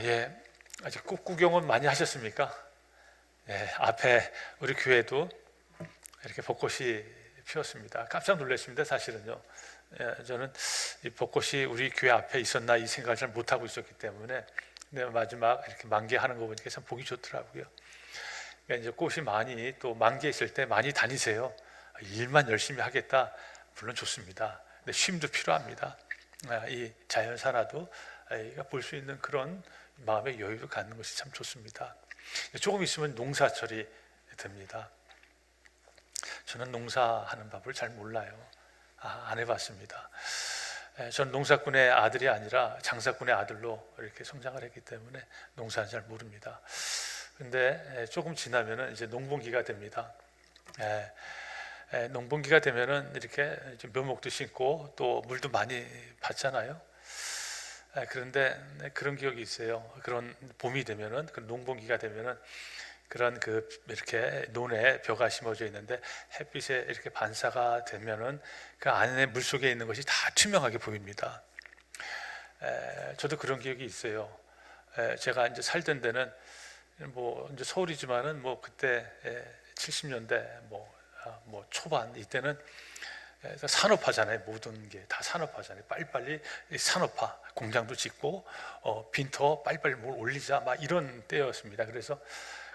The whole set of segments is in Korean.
예. 아직 꽃 구경은 많이 하셨습니까? 예, 앞에 우리 교회도 이렇게 벚꽃이 피었습니다. 깜짝 놀랐습니다, 사실은요. 예, 저는 이 벚꽃이 우리 교회 앞에 있었나 이 생각을 잘 못하고 있었기 때문에 근데 마지막 이렇게 만개하는 거 보니까 참 보기 좋더라고요. 그러니까 이제 꽃이 많이 또 만개 있을 때 많이 다니세요. 일만 열심히 하겠다, 물론 좋습니다. 근데 쉼도 필요합니다. 이 자연 살아도 볼 수 있는 그런 마음의 여유를 갖는 것이 참 좋습니다. 조금 있으면 농사철이 됩니다. 저는 농사하는 법을 잘 몰라요. 안 해봤습니다. 저는 농사꾼의 아들이 아니라 장사꾼의 아들로 이렇게 성장을 했기 때문에 농사는 잘 모릅니다. 근데 조금 지나면은 이제 농번기가 됩니다. 농번기가 되면은 이렇게 묘목도 심고 또 물도 많이 받잖아요. 그런데 그런 기억이 있어요. 그런 봄이 되면은, 그런 농번기가 되면은 그런 그 이렇게 논에 벼가 심어져 있는데 햇빛에 이렇게 반사가 되면은 그 안에 물 속에 있는 것이 다 투명하게 보입니다. 저도 그런 기억이 있어요. 제가 이제 살던 데는 뭐 이제 서울이지만은 뭐 그때 70년대 뭐 초반 이때는 산업화잖아요. 모든 게 다 산업화잖아요. 빨리빨리 산업화, 공장도 짓고 빈터 빨리빨리 뭘 올리자 막 이런 때였습니다. 그래서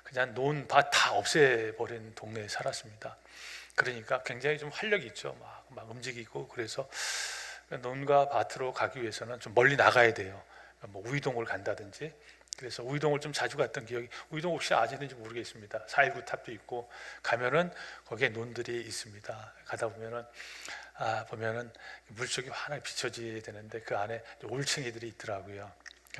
그냥 논밭 다 없애버린 동네에 살았습니다. 그러니까 굉장히 좀 활력이 있죠. 막 움직이고. 그래서 논과 밭으로 가기 위해서는 좀 멀리 나가야 돼요. 뭐 우이동을 간다든지. 그래서 우이동을 좀 자주 갔던 기억이, 우이동 혹시 아시는지 모르겠습니다. 419 탑도 있고 가면은 거기에 논들이 있습니다. 가다 보면은 물속이 환하게 비춰지게 되는데 그 안에 올챙이들이 있더라고요.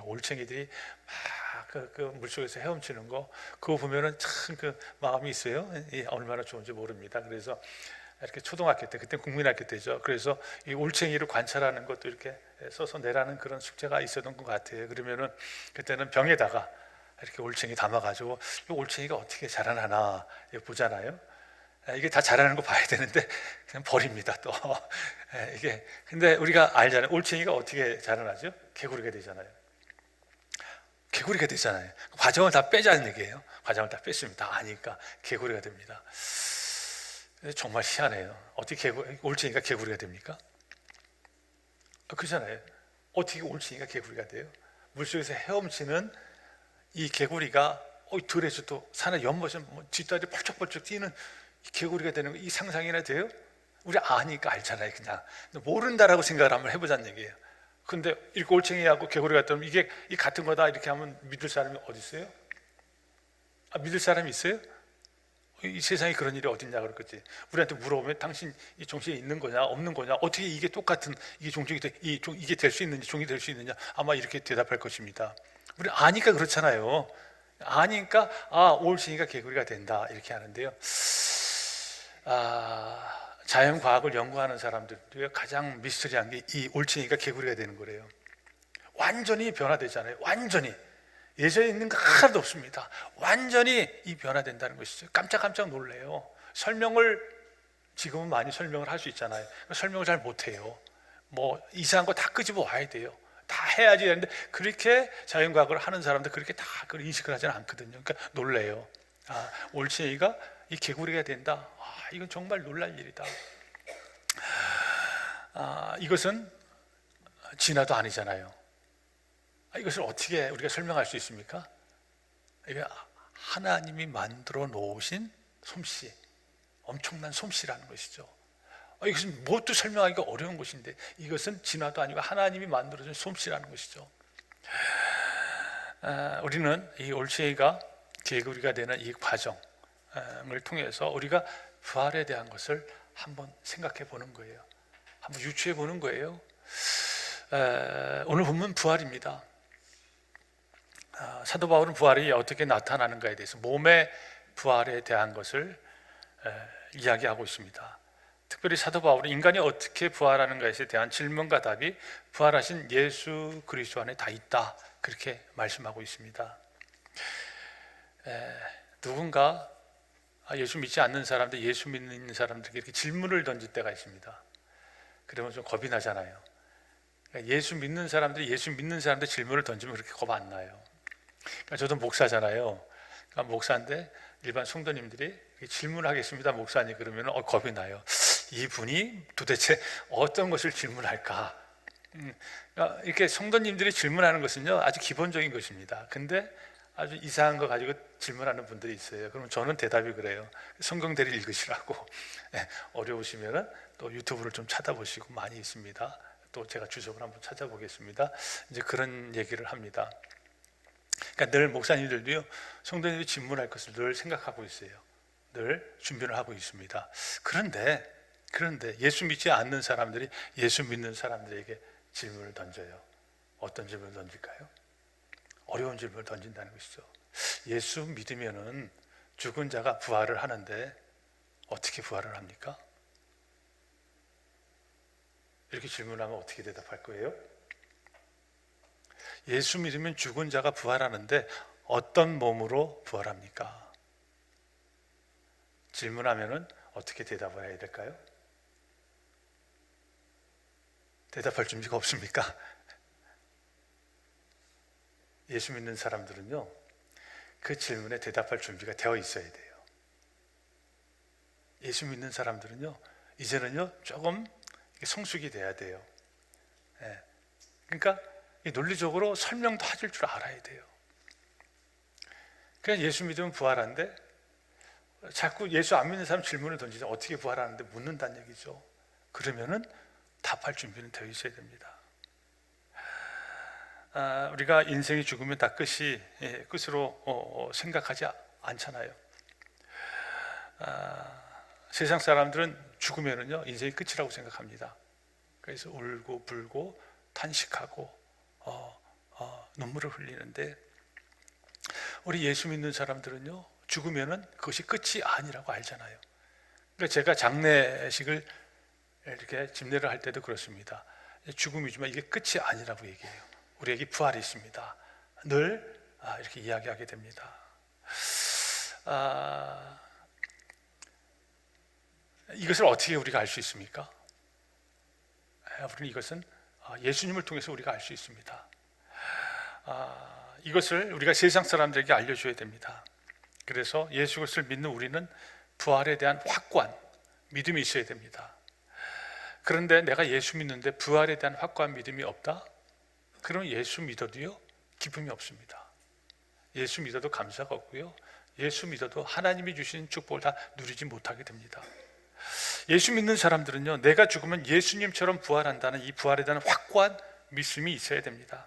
올챙이들이 막 그 물속에서 헤엄치는 거, 그거 보면은 참 그 마음이 있어요. 얼마나 좋은지 모릅니다. 그래서 이렇게 초등학교 때, 그때 국민학교 때죠. 그래서 이 올챙이를 관찰하는 것도 이렇게 써서 내라는 그런 숙제가 있었던 것 같아요. 그러면은 그때는 병에다가 이렇게 올챙이 담아가지고 이 올챙이가 어떻게 자라나나 보잖아요. 이게 다 자라는 거 봐야 되는데 그냥 버립니다. 또 이게 근데 우리가 알잖아요. 올챙이가 어떻게 자라나죠? 개구리가 되잖아요. 개구리가 되잖아요. 과정을 다 빼자는 얘기예요. 과정을 다 뺐습니다. 다 아니까 개구리가 됩니다. 정말 희한해요. 어떻게 올챙이가 개구리가 됩니까? 그렇잖아요. 어떻게 올챙이가 개구리가 돼요? 물속에서 헤엄치는 이 개구리가 들에서 또 산에 연못에 뒷다리 펄쩍펄쩍 뛰는 개구리가 되는 거, 이 상상이나 돼요? 우리 아니까 알잖아요. 그냥 모른다라고 생각을 한번 해보자는 얘기예요. 근데 이렇게 올챙이하고 개구리 같으면 이게 이 같은 거다 이렇게 하면 믿을 사람이 어디 있어요? 믿을 사람이 있어요? 이 세상에 그런 일이 어딨냐 그랬겠지. 우리한테 물어보면 당신 이 종식에 있는 거냐 없는 거냐, 어떻게 이게 똑같은 이게 종족이 이게 될 수 있는지, 종이 될 수 있느냐, 아마 이렇게 대답할 것입니다. 우리 아니까 그렇잖아요. 아니까 올챙이가 개구리가 된다 이렇게 하는데요. 자연과학을 연구하는 사람들 가장 미스터리한 게 이 올챙이가 개구리가 되는 거래요. 완전히 변화되잖아요. 완전히 예전에 있는 거 하나도 없습니다. 완전히 이 변화된다는 것이죠. 깜짝 놀래요. 지금은 많이 설명을 할 수 있잖아요. 설명을 잘 못해요. 뭐 이상한 거 다 끄집어 와야 돼요. 다 해야지 되는데 그렇게 자연과학을 하는 사람들 그렇게 다 그걸 인식을 하지는 않거든요. 그러니까 놀래요. 올챙이가 이 개구리가 된다. 이건 정말 놀랄 일이다. 이것은 진화도 아니잖아요. 이것을 어떻게 우리가 설명할 수 있습니까? 이게 하나님이 만들어 놓으신 솜씨, 엄청난 솜씨라는 것이죠. 이것은 뭣도 설명하기가 어려운 것인데 이것은 진화도 아니고 하나님이 만들어준 솜씨라는 것이죠. 우리는 이 올챙이가 개구리가 되는 이 과정을 통해서 우리가 부활에 대한 것을 한번 생각해 보는 거예요. 한번 유추해 보는 거예요. 오늘 본문 부활입니다. 사도 바울은 부활이 어떻게 나타나는가에 대해서 몸의 부활에 대한 것을 이야기하고 있습니다. 특별히 사도 바울은 인간이 어떻게 부활하는가에 대한 질문과 답이 부활하신 예수 그리스도 안에 다 있다 그렇게 말씀하고 있습니다. 누군가 예수 믿지 않는 사람들, 예수 믿는 사람들에게 이렇게 질문을 던질 때가 있습니다. 그러면 좀 겁이 나잖아요. 그러니까 예수 믿는 사람들 질문을 던지면 그렇게 겁 안 나요. 그러니까 저도 목사잖아요. 그러니까 목사인데 일반 성도님들이 질문하겠습니다 목사님 그러면 겁이 나요. 이분이 도대체 어떤 것을 질문할까? 그러니까 이렇게 성도님들이 질문하는 것은요 아주 기본적인 것입니다. 근데 아주 이상한 거 가지고 질문하는 분들이 있어요. 그럼 저는 대답이 그래요. 성경대를 읽으시라고. 어려우시면은 또 유튜브를 좀 찾아보시고 많이 있습니다. 또 제가 주석을 한번 찾아보겠습니다. 이제 그런 얘기를 합니다. 그러니까 늘 목사님들도요 성도님들이 질문할 것을 늘 생각하고 있어요. 늘 준비를 하고 있습니다. 그런데 예수 믿지 않는 사람들이 예수 믿는 사람들에게 질문을 던져요. 어떤 질문을 던질까요? 어려운 질문을 던진다는 것이죠. 예수 믿으면은 죽은 자가 부활을 하는데 어떻게 부활을 합니까? 이렇게 질문하면 어떻게 대답할 거예요? 예수 믿으면 죽은 자가 부활하는데 어떤 몸으로 부활합니까? 질문하면은 어떻게 대답을 해야 될까요? 대답할 준비가 없습니까? 예수 믿는 사람들은요 그 질문에 대답할 준비가 되어 있어야 돼요. 예수 믿는 사람들은요 이제는요 조금 성숙이 돼야 돼요. 그러니까 논리적으로 설명도 하실 줄 알아야 돼요. 그냥 예수 믿으면 부활하는데 자꾸 예수 안 믿는 사람 질문을 던지죠. 어떻게 부활하는데 묻는다는 얘기죠. 그러면은 답할 준비는 되어 있어야 됩니다. 우리가 인생이 죽으면 다 끝이 끝으로 생각하지 않잖아요. 세상 사람들은 죽으면은요 인생이 끝이라고 생각합니다. 그래서 울고 불고 탄식하고 눈물을 흘리는데 우리 예수 믿는 사람들은요 죽으면은 그것이 끝이 아니라고 알잖아요. 그러니까 제가 장례식을 이렇게 집례를 할 때도 그렇습니다. 죽음이지만 이게 끝이 아니라고 얘기해요. 우리에게 부활이 있습니다. 늘 이렇게 이야기하게 됩니다. 이것을 어떻게 우리가 알 수 있습니까? 우리는 이것은 예수님을 통해서 우리가 알 수 있습니다. 이것을 우리가 세상 사람들에게 알려줘야 됩니다. 그래서 예수 그리스도를 믿는 우리는 부활에 대한 확고한 믿음이 있어야 됩니다. 그런데 내가 예수 믿는데 부활에 대한 확고한 믿음이 없다? 그러면 예수 믿어도요 기쁨이 없습니다. 예수 믿어도 감사가 없고요 예수 믿어도 하나님이 주신 축복을 다 누리지 못하게 됩니다. 예수 믿는 사람들은요 내가 죽으면 예수님처럼 부활한다는 이 부활에 대한 확고한 믿음이 있어야 됩니다.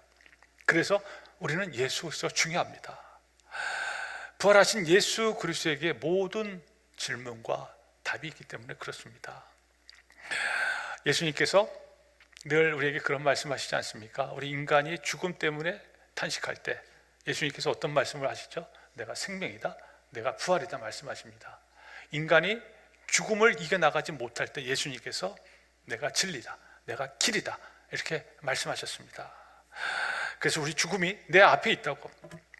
그래서 우리는 예수 그리스도가 중요합니다. 부활하신 예수 그리스도에게 모든 질문과 답이 있기 때문에 그렇습니다. 예수님께서 늘 우리에게 그런 말씀하시지 않습니까? 우리 인간이 죽음 때문에 탄식할 때 예수님께서 어떤 말씀을 하시죠? 내가 생명이다, 내가 부활이다 말씀하십니다. 인간이 죽음을 이겨나가지 못할 때 예수님께서 내가 진리다, 내가 길이다 이렇게 말씀하셨습니다. 그래서 우리 죽음이 내 앞에 있다고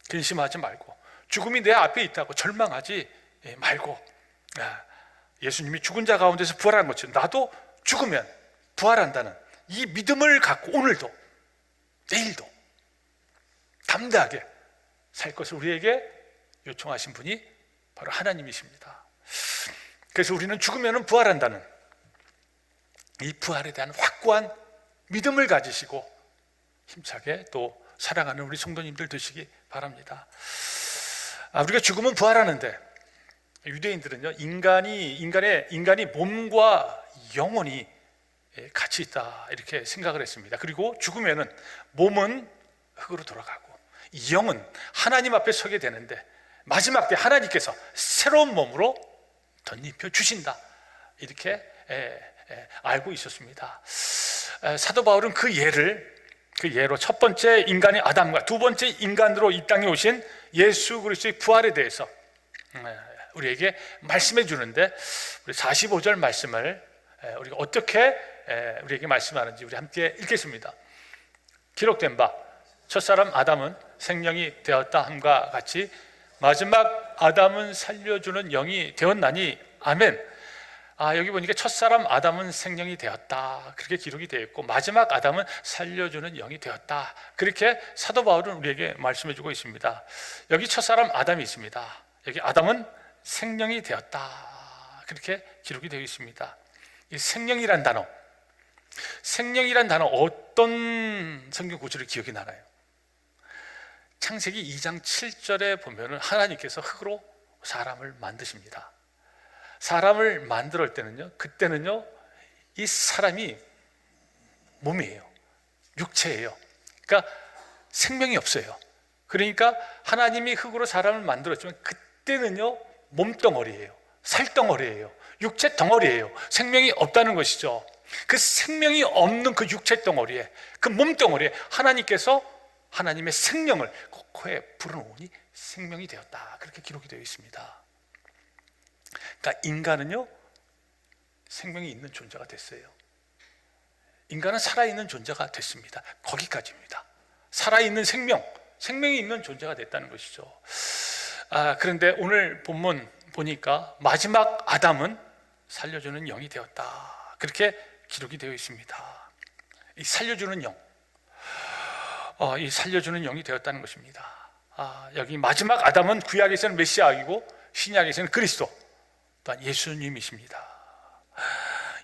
근심하지 말고, 죽음이 내 앞에 있다고 절망하지 말고, 예수님이 죽은 자 가운데서 부활한 것처럼 나도 죽으면 부활한다는 이 믿음을 갖고 오늘도 내일도 담대하게 살 것을 우리에게 요청하신 분이 바로 하나님이십니다. 그래서 우리는 죽으면 부활한다는 이 부활에 대한 확고한 믿음을 가지시고 힘차게 또 사랑하는 우리 성도님들 되시기 바랍니다. 우리가 죽으면 부활하는데 유대인들은요 인간이 몸과 영혼이 같이 있다 이렇게 생각을 했습니다. 그리고 죽으면은 몸은 흙으로 돌아가고 영은 하나님 앞에 서게 되는데 마지막 때 하나님께서 새로운 몸으로 덧입혀 주신다 이렇게 알고 있었습니다. 사도 바울은 그 예로 첫 번째 인간의 아담과 두 번째 인간으로 이 땅에 오신 예수 그리스도의 부활에 대해서 우리에게 말씀해 주는데, 우리 45절 말씀을 우리가 어떻게 우리에게 말씀하는지 우리 함께 읽겠습니다. 기록된 바 첫사람 아담은 생명이 되었다 함과 같이 마지막 아담은 살려주는 영이 되었나니 아멘. 여기 보니까 첫사람 아담은 생명이 되었다, 그렇게 기록이 되어 있고 마지막 아담은 살려주는 영이 되었다, 그렇게 사도 바울은 우리에게 말씀해 주고 있습니다. 여기 첫사람 아담이 있습니다. 여기 아담은 생명이 되었다, 그렇게 기록이 되어 있습니다. 이 생명이란 단어, 생명이란 단어, 어떤 성경 구절이 기억이 나나요? 창세기 2장 7절에 보면 하나님께서 흙으로 사람을 만드십니다. 사람을 만들 때는요, 그때는요, 이 사람이 몸이에요. 육체예요. 그러니까 생명이 없어요. 그러니까 하나님이 흙으로 사람을 만들었지만 그때는요, 몸덩어리예요. 살덩어리예요. 육체 덩어리예요. 생명이 없다는 것이죠. 그 생명이 없는 그 육체 덩어리에, 그 몸덩어리에 하나님께서 하나님의 생명을 코에 불어넣으니 생명이 되었다, 그렇게 기록이 되어 있습니다. 그러니까 인간은요, 생명이 있는 존재가 됐어요. 인간은 살아있는 존재가 됐습니다. 거기까지입니다. 살아있는 생명, 생명이 있는 존재가 됐다는 것이죠. 그런데 오늘 본문 보니까 마지막 아담은 살려주는 영이 되었다, 그렇게 기록이 되어 있습니다. 이 살려주는 영, 이 살려주는 영이 되었다는 것입니다. 여기 마지막 아담은 구약에서는 메시아이고 신약에서는 그리스도, 또한 예수님이십니다.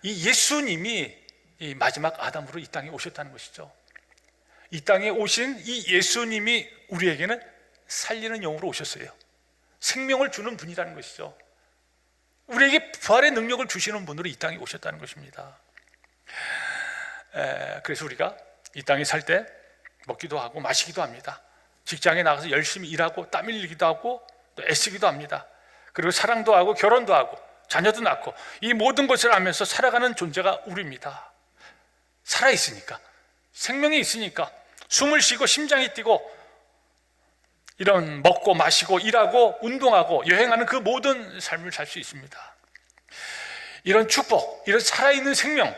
이 예수님이 이 마지막 아담으로 이 땅에 오셨다는 것이죠. 이 땅에 오신 이 예수님이 우리에게는 살리는 영으로 오셨어요. 생명을 주는 분이라는 것이죠. 우리에게 부활의 능력을 주시는 분으로 이 땅에 오셨다는 것입니다. 그래서 우리가 이 땅에 살 때 먹기도 하고 마시기도 합니다. 직장에 나가서 열심히 일하고 땀 흘리기도 하고 또 애쓰기도 합니다. 그리고 사랑도 하고 결혼도 하고 자녀도 낳고 이 모든 것을 하면서 살아가는 존재가 우리입니다. 살아있으니까, 생명이 있으니까, 숨을 쉬고 심장이 뛰고 이런 먹고 마시고 일하고 운동하고 여행하는 그 모든 삶을 살 수 있습니다. 이런 축복, 이런 살아있는 생명,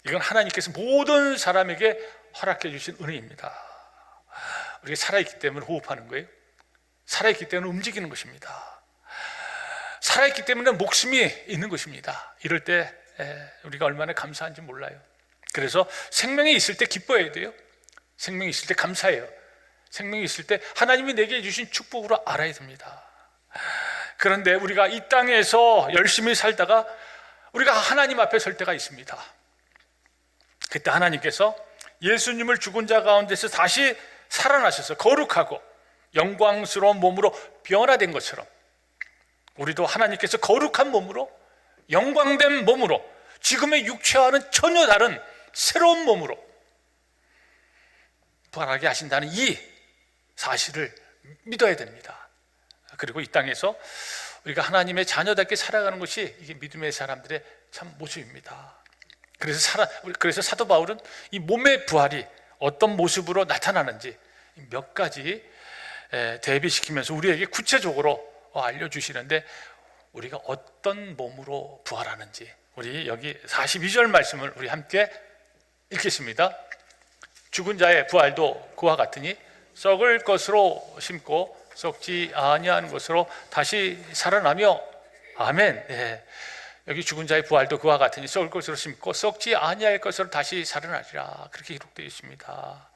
이건 하나님께서 모든 사람에게 허락해 주신 은혜입니다. 우리가 살아있기 때문에 호흡하는 거예요. 살아있기 때문에 움직이는 것입니다. 살아있기 때문에 목숨이 있는 것입니다. 이럴 때 우리가 얼마나 감사한지 몰라요. 그래서 생명이 있을 때 기뻐해야 돼요. 생명이 있을 때 감사해요. 생명이 있을 때 하나님이 내게 주신 축복으로 알아야 됩니다. 그런데 우리가 이 땅에서 열심히 살다가 우리가 하나님 앞에 설 때가 있습니다. 그때 하나님께서 예수님을 죽은 자 가운데서 다시 살아나셔서 거룩하고 영광스러운 몸으로 변화된 것처럼 우리도 하나님께서 거룩한 몸으로, 영광된 몸으로, 지금의 육체와는 전혀 다른 새로운 몸으로 부활하게 하신다는 이 사실을 믿어야 됩니다. 그리고 이 땅에서 우리가 하나님의 자녀답게 살아가는 것이 이게 믿음의 사람들의 참 모습입니다. 그래서 사도 바울은 이 몸의 부활이 어떤 모습으로 나타나는지 몇 가지 대비시키면서 우리에게 구체적으로 알려주시는데, 우리가 어떤 몸으로 부활하는지 우리 여기 42절 말씀을 우리 함께 읽겠습니다. 죽은 자의 부활도 그와 같으니 썩을 것으로 심고 썩지 아니하는 것으로 다시 살아나며, 아멘. 여기 죽은 자의 부활도 그와 같으니 썩을 것으로 심고 썩지 아니할 것으로 다시 살아나리라, 그렇게 기록되어 있습니다.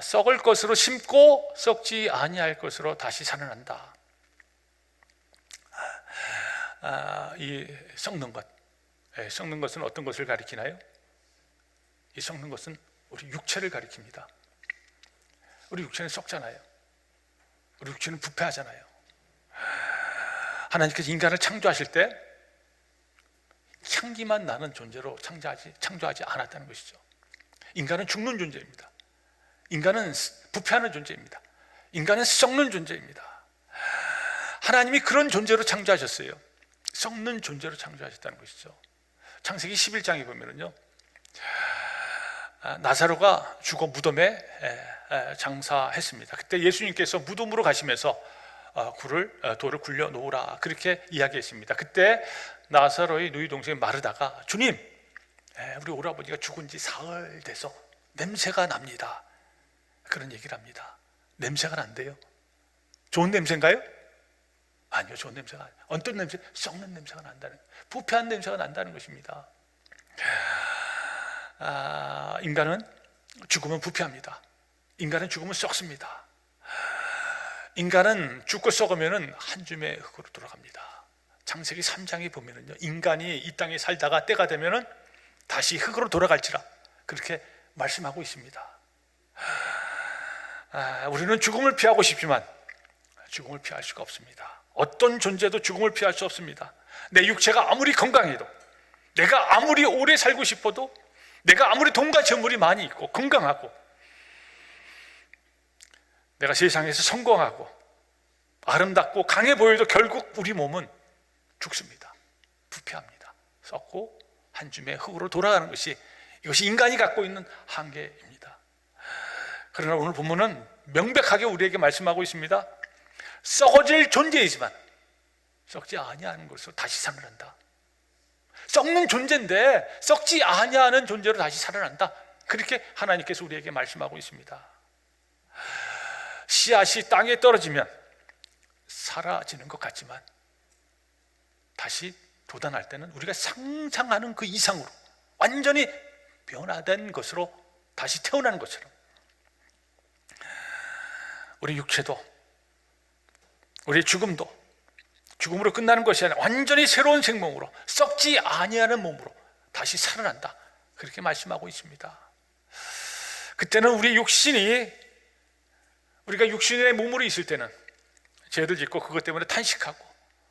썩을 것으로 심고 썩지 아니할 것으로 다시 살아난다. 이 썩는 것, 썩는 것은 어떤 것을 가리키나요? 이 썩는 것은 우리 육체를 가리킵니다. 우리 육체는 썩잖아요. 우리 육체는 부패하잖아요. 하나님께서 인간을 창조하실 때 향기만 나는 존재로 창조하지 않았다는 것이죠. 인간은 죽는 존재입니다. 인간은 부패하는 존재입니다. 인간은 썩는 존재입니다. 하나님이 그런 존재로 창조하셨어요. 썩는 존재로 창조하셨다는 것이죠. 창세기 11장에 보면은요, 나사로가 죽어 무덤에 장사했습니다. 그때 예수님께서 무덤으로 가시면서 돌을 굴려 놓으라, 그렇게 이야기했습니다. 그때 나사로의 누이 동생 마르다가, 주님, 우리 오라버니가 죽은 지 사흘 돼서 냄새가 납니다, 그런 얘기를 합니다. 냄새가 난대요. 좋은 냄새인가요? 아니요, 좋은 냄새가 아니에요. 어떤 냄새? 썩는 냄새가 난다는, 부패한 냄새가 난다는 것입니다. 인간은 죽으면 부패합니다. 인간은 죽으면 썩습니다. 인간은 죽고 썩으면 한 줌의 흙으로 돌아갑니다. 창세기 3장에 보면은요, 인간이 이 땅에 살다가 때가 되면은 다시 흙으로 돌아갈지라 그렇게 말씀하고 있습니다. 우리는 죽음을 피하고 싶지만 죽음을 피할 수가 없습니다. 어떤 존재도 죽음을 피할 수 없습니다. 내 육체가 아무리 건강해도, 내가 아무리 오래 살고 싶어도, 내가 아무리 돈과 재물이 많이 있고 건강하고, 내가 세상에서 성공하고 아름답고 강해 보여도 결국 우리 몸은 죽습니다. 부패합니다. 썩고 한 줌의 흙으로 돌아가는 것이, 이것이 인간이 갖고 있는 한계입니다. 그러나 오늘 본문은 명백하게 우리에게 말씀하고 있습니다. 썩어질 존재이지만 썩지 아니하는 것으로 다시 살아난다. 썩는 존재인데 썩지 아니하는 존재로 다시 살아난다. 그렇게 하나님께서 우리에게 말씀하고 있습니다. 씨앗이 땅에 떨어지면 사라지는 것 같지만 다시 돋아날 때는 우리가 상상하는 그 이상으로 완전히 변화된 것으로 다시 태어나는 것처럼, 우리 육체도, 우리의 죽음도 죽음으로 끝나는 것이 아니라 완전히 새로운 생명으로, 썩지 아니하는 몸으로 다시 살아난다. 그렇게 말씀하고 있습니다. 그때는 우리 육신이, 우리가 육신의 몸으로 있을 때는 죄를 짓고 그것 때문에 탄식하고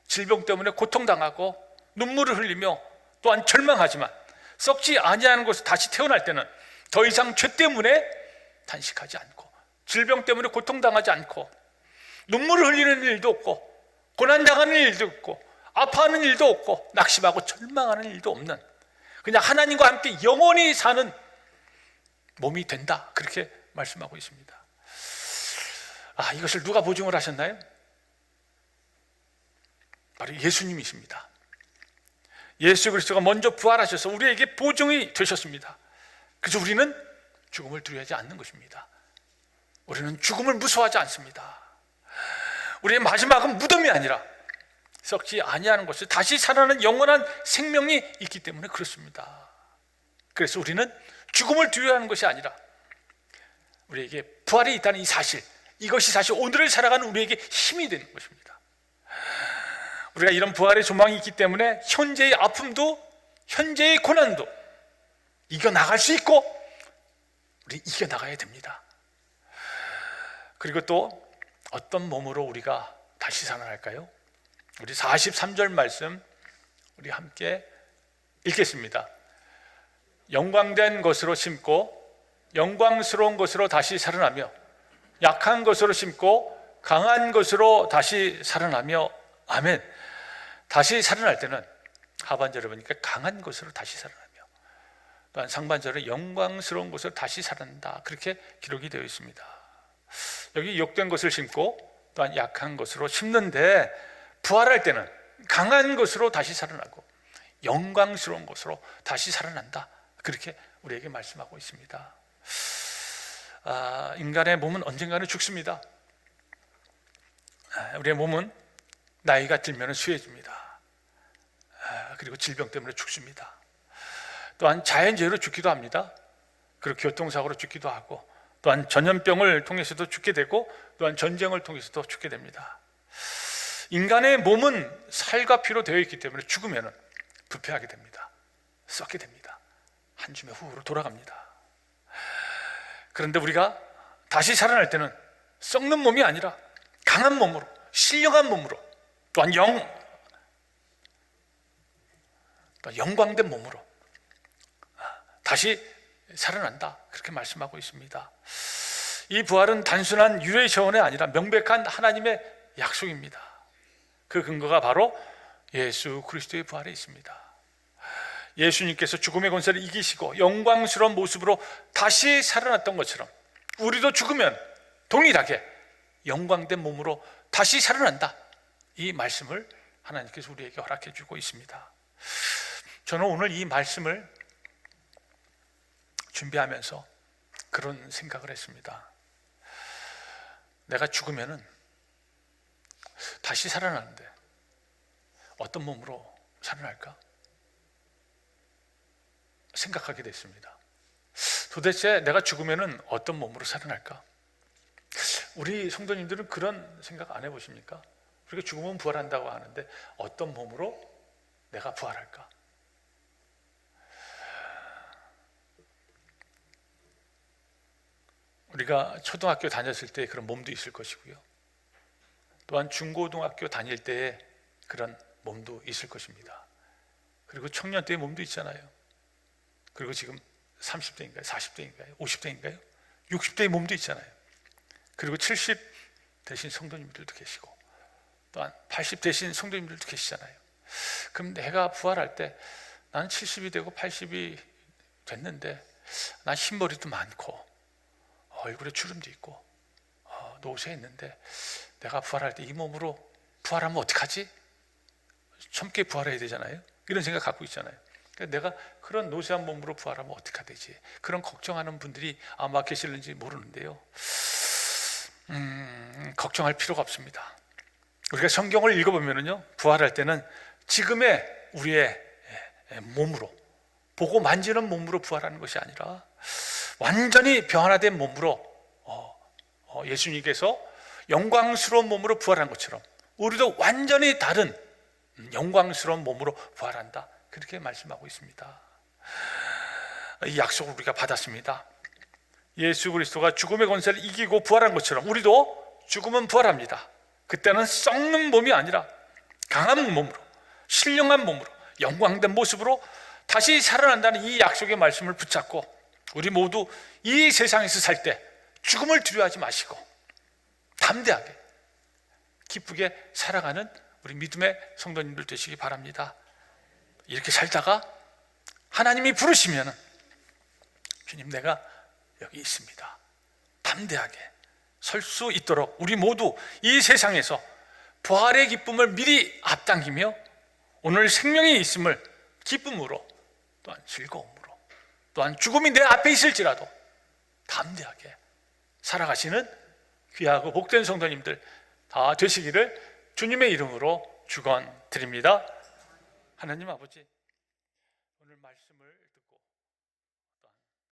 질병 때문에 고통당하고 눈물을 흘리며 또한 절망하지만, 썩지 아니하는 것을 다시 태어날 때는 더 이상 죄 때문에 탄식하지 않고 질병 때문에 고통당하지 않고 눈물을 흘리는 일도 없고 고난당하는 일도 없고 아파하는 일도 없고 낙심하고 절망하는 일도 없는, 그냥 하나님과 함께 영원히 사는 몸이 된다. 그렇게 말씀하고 있습니다. 이것을 누가 보증을 하셨나요? 바로 예수님이십니다. 예수 그리스도가 먼저 부활하셔서 우리에게 보증이 되셨습니다. 그래서 우리는 죽음을 두려워하지 않는 것입니다. 우리는 죽음을 무서워하지 않습니다. 우리의 마지막은 무덤이 아니라 썩지 아니하는 것을 다시 살아나는 영원한 생명이 있기 때문에 그렇습니다. 그래서 우리는 죽음을 두려워하는 것이 아니라 우리에게 부활이 있다는 이 사실, 이것이 사실 오늘을 살아가는 우리에게 힘이 되는 것입니다. 우리가 이런 부활의 소망이 있기 때문에 현재의 아픔도 현재의 고난도 이겨나갈 수 있고 우리 이겨나가야 됩니다. 그리고 또 어떤 몸으로 우리가 다시 살아날까요? 우리 43절 말씀 우리 함께 읽겠습니다. 영광된 것으로 심고 영광스러운 것으로 다시 살아나며 약한 것으로 심고 강한 것으로 다시 살아나며. 아멘. 다시 살아날 때는 하반절에 보니까 강한 것으로 다시 살아나며, 또한 상반절에 영광스러운 것으로 다시 살아난다. 그렇게 기록이 되어 있습니다. 여기 욕된 것을 심고 또한 약한 것으로 심는데, 부활할 때는 강한 것으로 다시 살아나고 영광스러운 것으로 다시 살아난다. 그렇게 우리에게 말씀하고 있습니다. 인간의 몸은 언젠가는 죽습니다. 우리의 몸은 나이가 들면 쇠해집니다. 그리고 질병 때문에 죽습니다. 또한 자연재해로 죽기도 합니다. 그리고 교통사고로 죽기도 하고, 또한 전염병을 통해서도 죽게 되고, 또한 전쟁을 통해서도 죽게 됩니다. 인간의 몸은 살과 피로 되어 있기 때문에 죽으면 부패하게 됩니다. 썩게 됩니다. 한 줌의 흙으로 돌아갑니다. 그런데 우리가 다시 살아날 때는 썩는 몸이 아니라 강한 몸으로, 신령한 몸으로, 또한 영광된 몸으로 다시 살아난다. 그렇게 말씀하고 있습니다. 이 부활은 단순한 유래 체험이 아니라 명백한 하나님의 약속입니다. 그 근거가 바로 예수 그리스도의 부활에 있습니다. 예수님께서 죽음의 권세를 이기시고 영광스러운 모습으로 다시 살아났던 것처럼 우리도 죽으면 동일하게 영광된 몸으로 다시 살아난다. 이 말씀을 하나님께서 우리에게 허락해 주고 있습니다. 저는 오늘 이 말씀을 준비하면서 그런 생각을 했습니다. 내가 죽으면은 다시 살아나는데 어떤 몸으로 살아날까 생각하게 됐습니다. 도대체 내가 죽으면 어떤 몸으로 살아날까? 우리 성도님들은 그런 생각 안 해보십니까? 우리가 죽으면 부활한다고 하는데 어떤 몸으로 내가 부활할까? 우리가 초등학교 다녔을 때 그런 몸도 있을 것이고요, 또한 중고등학교 다닐 때의 그런 몸도 있을 것입니다. 그리고 청년 때의 몸도 있잖아요. 그리고 지금 30대인가요? 40대인가요? 50대인가요? 60대의 몸도 있잖아요. 그리고 70 되신 성도님들도 계시고 또한 80 되신 성도님들도 계시잖아요. 그럼 내가 부활할 때 나는 70이 되고 80이 됐는데 난 흰머리도 많고 얼굴에 주름도 있고 노쇠했는데 내가 부활할 때 이 몸으로 부활하면 어떡하지? 젊게 부활해야 되잖아요. 이런 생각 갖고 있잖아요. 그러니까 내가 그런 노쇠한 몸으로 부활하면 어떻게 되지? 그런 걱정하는 분들이 아마 계실는지 모르는데요, 걱정할 필요가 없습니다. 우리가 성경을 읽어보면요, 부활할 때는 지금의 우리의 몸으로, 보고 만지는 몸으로 부활하는 것이 아니라 완전히 변화된 몸으로 예수님께서 영광스러운 몸으로 부활한 것처럼 우리도 완전히 다른 영광스러운 몸으로 부활한다, 그렇게 말씀하고 있습니다. 이 약속을 우리가 받았습니다. 예수 그리스도가 죽음의 권세를 이기고 부활한 것처럼 우리도 죽으면 부활합니다. 그때는 썩는 몸이 아니라 강한 몸으로, 신령한 몸으로, 영광된 모습으로 다시 살아난다는 이 약속의 말씀을 붙잡고 우리 모두 이 세상에서 살 때 죽음을 두려워하지 마시고 담대하게 기쁘게 살아가는 우리 믿음의 성도님들 되시기 바랍니다. 이렇게 살다가 하나님이 부르시면 주님 내가 여기 있습니다, 담대하게 설 수 있도록 우리 모두 이 세상에서 부활의 기쁨을 미리 앞당기며 오늘 생명이 있음을 기쁨으로, 또한 즐거움으로, 또한 죽음이 내 앞에 있을지라도 담대하게 살아가시는 귀하고 복된 성도님들 다 되시기를 주님의 이름으로 축원드립니다. 하나님 아버지, 오늘 말씀을